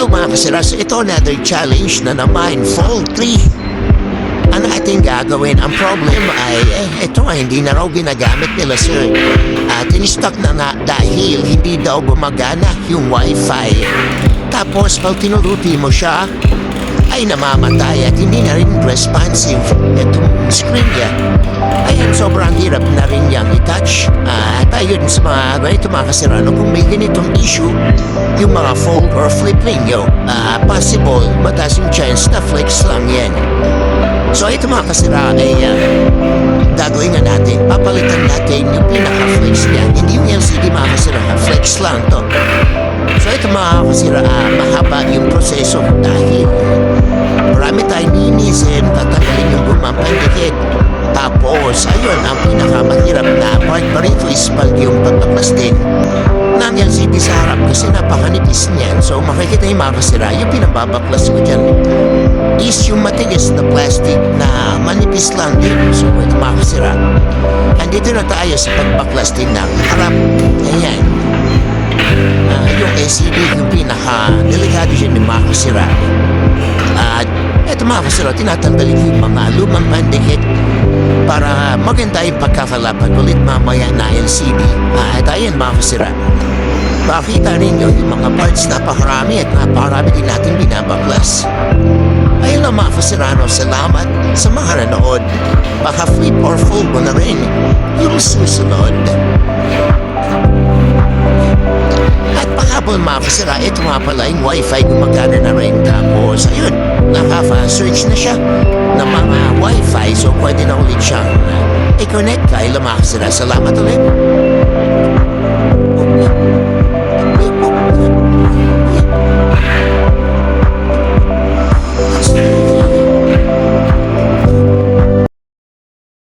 Hello mga kasiras, ito another challenge na naman, faulty. Ang ating gagawin, ang problem ay, ito hindi na raw ginagamit nila sir. Tinistock na nga dahil hindi daw gumagana yung wifi. Tapos pag tinuruti mo siya, ay namamatay at hindi na rin responsive itong screen niya. Ayan, sobrang hirap na rin niyang i-touch. Ayun sa mga ganito mga kasirano, kung may ganitong issue, yung mga fold or flip ninyo, possible, mataas yung chance na flex lang yan. So ito mga kasira ay gagawin nga natin, papalitan natin yung pinaka-flex niya. Hindi yung LCD mga kasira, flex lang to. So ito mga kasira, mahaba yung proseso dahil marami tayong ninisin, tatanggalin yung gumampandikit. Tapos, ayun, ang pinakamahirap na part pa rito is pag yung pagpaplastin ng LCD sa harap kasi napakanipis niyan. So makikita yung mga kasira, yung pinababaklas ko dyan is yung matigas na plastic na manipis lang din. So ito mga kasira, andito na tayo sa pagbaklas din ng harap. Ayan. Yung LCD, yung pinaka-delikado dyan yung mga kasira. Ito mga kasira, tinatanggalin yung mga lumang pandikit para maganda yung pagkakalapat ulit mamaya na LCD. At ayan mga kasira, makita ninyo yung mga parts napakarami at napakarami din natin binabaklas. Ayun lang mga kasirano, salamat sa mga nanood. Baka flip or fold mo na rin yung susunod. At pahabol mga kasira, ito nga pala yung wifi gumagana na rin. Tapos ayun, nakaka-search na siya ng mga wifi, so pwede na ulit siyang i-connect. Kaya lang mga kasira, salamat ulit.